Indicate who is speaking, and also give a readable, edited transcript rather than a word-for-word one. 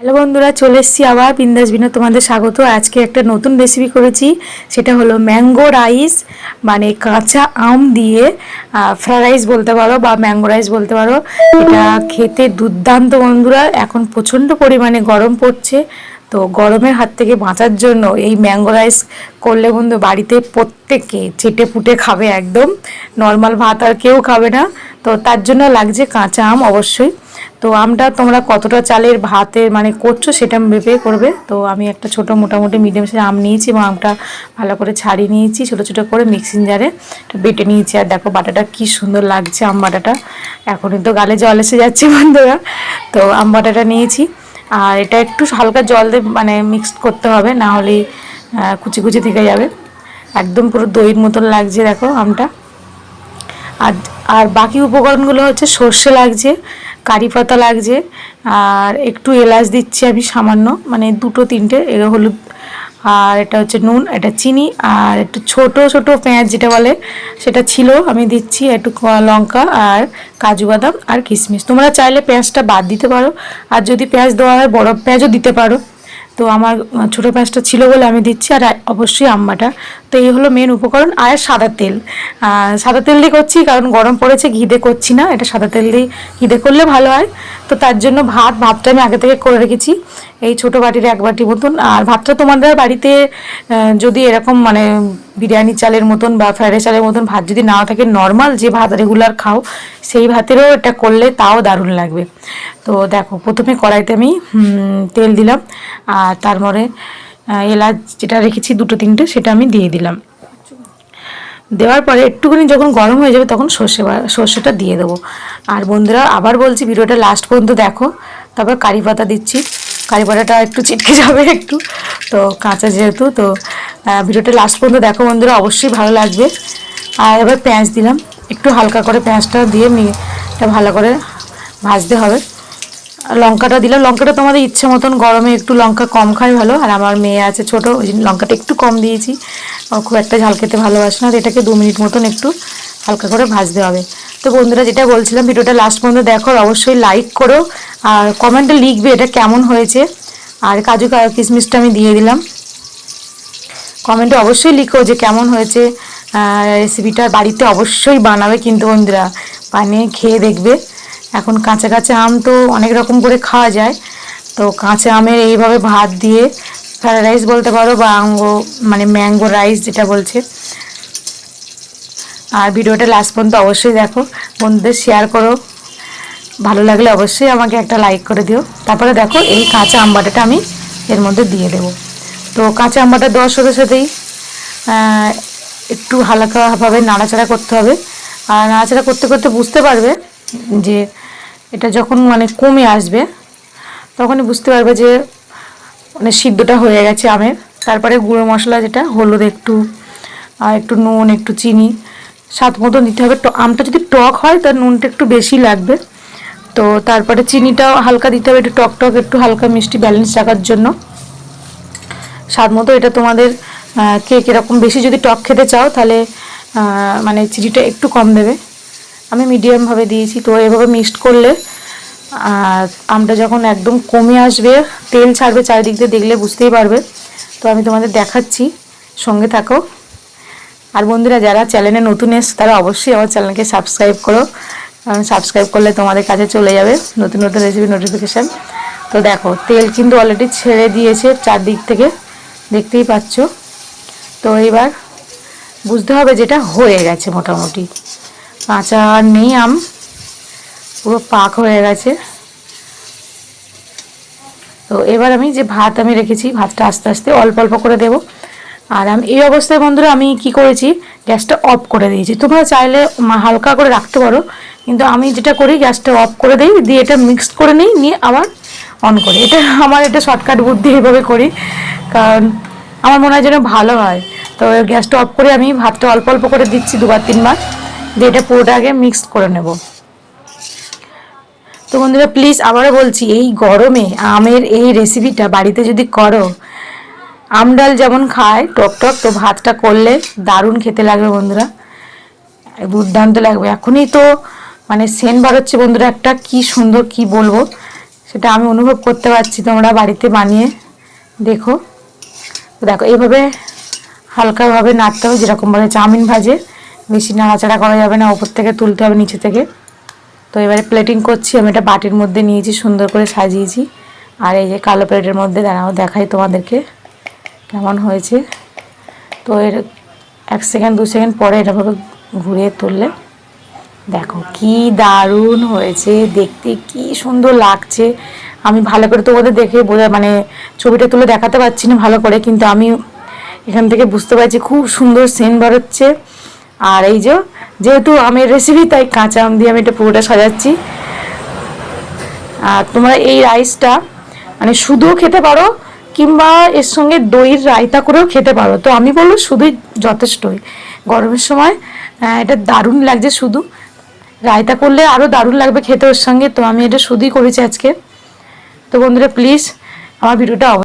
Speaker 1: Hello বন্ধুরা, চলে এসেছি আবার বিন্দাস বিনোদ, তোমাদের স্বাগত। আজকে একটা নতুন রেসিপি করেছি, সেটা হলো ম্যাঙ্গো রাইস, মানে কাঁচা আম দিয়ে ফ্রাইড রাইস বলতে পারো বা ম্যাঙ্গো রাইস বলতে পারো। এটা খেতে দুর্দান্ত বন্ধুরা। এখন প্রচণ্ড পরিমাণে গরম পড়ছে, তো গরমের হাত থেকে বাঁচার জন্য এই ম্যাঙ্গো রাইস করলে বন্ধু বাড়িতে প্রত্যেকে চেটে পুটে খাবে, একদম নর্মাল ভাত আর কেউ খাবে না। তো তার জন্য লাগছে কাঁচা আম অবশ্যই। তো আমটা তোমরা কতটা চালের ভাতের মানে করছো সেটা ভেবে করবে। তো আমি একটা ছোটো মোটামুটি মিডিয়াম সাইজের আম নিয়েছি এবং আমটা ভালো করে ছাড়িয়ে নিয়েছি, ছোটো ছোটো করে মিক্সিং জারে বেটে নিয়েছি। আর দেখো বাটাটা কি সুন্দর লাগছে, আম বাটাটা এখনই তো গালে জল এসে যাচ্ছে বন্ধুরা। তো আম বাটাটা নিয়েছি, আর এটা একটু হালকা জল দিয়ে মানে মিক্সড করতে হবে, না হলে কুচি কুচি থেকে যাবে। একদম পুরো দইয়ের মতন লাগছে দেখো আমটা। আর আর বাকি উপকরণগুলো হচ্ছে সর্ষে লাগছে, কারি পাতা লাগছে, আর একটু এলাচ দিচ্ছি আমি সামান্য, মানে দুটো তিনটে, হলুদ, আর এটা হচ্ছে নুন, এটা চিনি, আর একটু ছোট ছোট পেঁয়াজ যেটা বলে সেটা ছিল আমি দিচ্ছি, একটু লঙ্কা আর কাজু বাদাম আর কিশমিশ। তোমরা চাইলে পেঁয়াজটা বাদ দিতে পারো, আর যদি পেঁয়াজ দেওয়া হয় বড় পেঁয়াজও দিতে পারো। তো আমার ছোটো পেঁয়াজটা ছিল বলে আমি দিচ্ছি, আর অবশ্যই আম্বাটা। তো এই হলো মেন উপকরণ। আর সাদা তেল, সাদা তেল দিয়ে করছি কারণ গরম পড়েছে, ঘি দিয়ে করছি না, এটা সাদা তেল দিয়ে ঘি দিয়ে করলে ভালো হয়। তো তার জন্য ভাতটা আমি আগে থেকে করে রেখেছি, এই ছোটো বাটির এক বাটি মতন। আর ভাতটা তোমাদের বাড়িতে যদি এরকম মানে বিরিয়ানি চালের মতন বা ফ্রাইড রাইস চালের মতন ভাত যদি নাও থাকে, নর্মাল যে ভাত রেগুলার খাও সেই ভাতেরও এটা করলে তাও দারুণ লাগবে। তো দেখো প্রথমে কড়াইতে আমি তেল দিলাম, আর তারপরে এলাচ যেটা রেখেছি দুটো তিনটে সেটা আমি দিয়ে দিলাম। দেওয়ার পরে একটুখানি যখন গরম হয়ে যাবে তখন সর্ষেটা দিয়ে দেবো। আর বন্ধুরা আবার বলছি, ভিডিওটা লাস্ট পর্যন্ত দেখো। তারপর কারি পাতা দিচ্ছি, কারি পাতাটা একটু ছিটকে যাবে একটু, তো কাঁচা যেহেতু। তো ভিডিওটা লাস্ট পর্যন্ত দেখো বন্ধুরা, অবশ্যই ভালো লাগবে। আর এবার পেঁয়াজ দিলাম, একটু হালকা করে পেঁয়াজটা দিয়ে এটা ভালো করে ভাজতে হবে। লঙ্কাটা দিলাম, লঙ্কাটা তোমাদের ইচ্ছে মতন, গরমে একটু লঙ্কা কম খাই ভালো, আর আমার মেয়ে আছে ছোটো, ওই জন্য লঙ্কাটা একটু কম দিয়েছি, খুব একটা ঝাল খেতে ভালোবাসে না। আর এটাকে 2 মিনিট মতন একটু হালকা করে ভাজতে হবে। তো বন্ধুরা যেটা বলছিলাম, ভিডিওটা লাস্ট পর্যন্ত দেখো, অবশ্যই লাইক করো আর কমেন্টে লিখবে এটা কেমন হয়েছে। আর কাজু কিশমিশটা আমি দিয়ে দিলাম, কমেন্টে অবশ্যই লিখো যে কেমন হয়েছে রেসিপিটা। বাড়িতে অবশ্যই বানাবে কিন্তু বন্ধুরা, বানিয়ে খেয়ে দেখবে। এখন কাঁচা কাঁচা আম তো অনেক রকম করে খাওয়া যায়, তো কাঁচা আমের এইভাবে ভাত দিয়ে ফ্রাইড রাইস বলতে পারো বা মানে ম্যাঙ্গো রাইস যেটা বলছে। আর ভিডিওটা লাস্ট পর্যন্ত অবশ্যই দেখো, বন্ধুদের শেয়ার করো, ভালো লাগলে অবশ্যই আমাকে একটা লাইক করে দিও। তারপরে দেখো এই কাঁচা আম বাটাটা আমি এর মধ্যে দিয়ে দেবো। তো কাঁচা আম বাটা দেওয়ার সাথে সাথেই একটু হালকাভাবে নাড়াচাড়া করতে হবে। আর নাড়াচাড়া করতে করতে বুঝতে পারবে যে এটা যখন মানে কমে আসবে তখনই বুঝতে পারবে যে মানে সিদ্ধটা হয়ে গেছে আমের। তারপরে গুঁড়ো মশলা যেটা হলুদ একটু, আর একটু নুন, একটু চিনি স্বাদ মতো দিতে হবে। আমটা যদি টক হয় তার নুনটা একটু বেশি লাগবে। তো তারপরে চিনিটাও হালকা দিতে হবে, একটু টক টক একটু হালকা মিষ্টি ব্যালেন্স রাখার জন্য স্বাদ মতো। এটা তোমাদের কে কীরকম বেশি যদি টক খেতে চাও তাহলে মানে চিনিটা একটু কম দেবে, আমি মিডিয়ামভাবে দিয়েছি। তো এভাবে মিক্সড করলে আমটা যখন একদম কমে আসবে, তেল ছাড়বে চারিদিক দিয়ে, দেখলে বুঝতেই পারবে। তো আমি তোমাদের দেখাচ্ছি, সঙ্গে থাকো। আর বন্ধুরা যারা চ্যানেলে নতুন এসে তারা অবশ্যই আমার চ্যানেলকে সাবস্ক্রাইব করো, কারণ সাবস্ক্রাইব করলে তোমাদের কাছে চলে যাবে নতুন নতুন রেসিপি নোটিফিকেশান। তো দেখো তেল কিন্তু অলরেডি ছেড়ে দিয়েছে চারদিক থেকে, দেখতেই পাচ্ছ। তো এবার বুঝতে হবে যেটা হয়ে গেছে মোটামুটি, কাঁচা আর নেই আম, পুরো পাক হয়ে গেছে। তো এবার আমি যে ভাত আমি রেখেছি, ভাতটা আস্তে আস্তে অল্প অল্প করে দেবো। আর আমি এই অবস্থায় বন্ধুরা আমি কি করেছি, গ্যাসটা অফ করে দিয়েছি। তোমরা চাইলে হালকা করে রাখতে পারো, কিন্তু আমি যেটা করি গ্যাসটা অফ করে দিই, দিয়ে এটা মিক্সড করে নিই, নিয়ে আবার অন করি। এটা শর্টকাট বুদ্ধি, এভাবে করি কারণ আমার মনে হয় যেন ভালো হয়। তো গ্যাসটা অফ করে আমি ভাতটা অল্প অল্প করে দিচ্ছি 2-3 বার, দিয়ে এটা পুরোটা আগে মিক্সড করে নেব। তো বন্ধুরা প্লিজ আবারও বলছি, এই গরমে আমের এই রেসিপিটা বাড়িতে যদি করো, আম ডাল যেমন খায় টক টক, তো ভাতটা করলে দারুণ খেতে লাগবে বন্ধুরা, দুর্দান্ত লাগবে। এখনই তো মানে সেন্ট বার হচ্ছে বন্ধুরা, একটা কি সুন্দর কি বলবো, সেটা আমি অনুভব করতে পারছি, তোমরা বাড়িতে বানিয়ে দেখো। দেখো এইভাবে হালকাভাবে নাড়তে হবে, যেরকমভাবে চাউমিন ভাজে, বেশি নাড়াচাড়া করা যাবে না, ওপর থেকে তুলতে হবে নিচে থেকে। তো এবারে প্লেটিং করছি, আমি এটা বাটির মধ্যে নিয়েছি, সুন্দর করে সাজিয়েছি। আর এই যে কালো প্লেটের মধ্যে দাঁড়াও দেখাই তোমাদেরকে কেমন হয়েছে। তো এর 1 সেকেন্ড 2 সেকেন্ড পরে এটাভাবে ঘুরিয়ে তুললে দেখো কি দারুণ হয়েছে দেখতে, কি সুন্দর লাগছে। আমি ভালো করে তোমাদের দেখে বোঝা মানে ছবিটা তুলে দেখাতে পারছি না ভালো করে, কিন্তু আমি এখান থেকে বুঝতে পারছি খুব সুন্দর সেন্ট বেরোচ্ছে। আর এই যে যেহেতু আমের রেসিপি, তাই কাঁচা আম দিয়ে আমি এটা পুরোটা সাজাচ্ছি। আর তোমরা এই রাইসটা মানে শুধুও খেতে পারো, কিংবা এর সঙ্গে দইয়ের রায়তা করেও খেতে পারো। তো আমি বলবো শুধুই যথেষ্টই, গরমের সময় এটা দারুণ লাগছে। শুধু রায়তা করলে আরও দারুণ লাগবে খেতে ওর সঙ্গে। তো আমি এটা শুধুই করেছি আজকে। তো বন্ধুরা প্লিজ আমার ভিডিওটা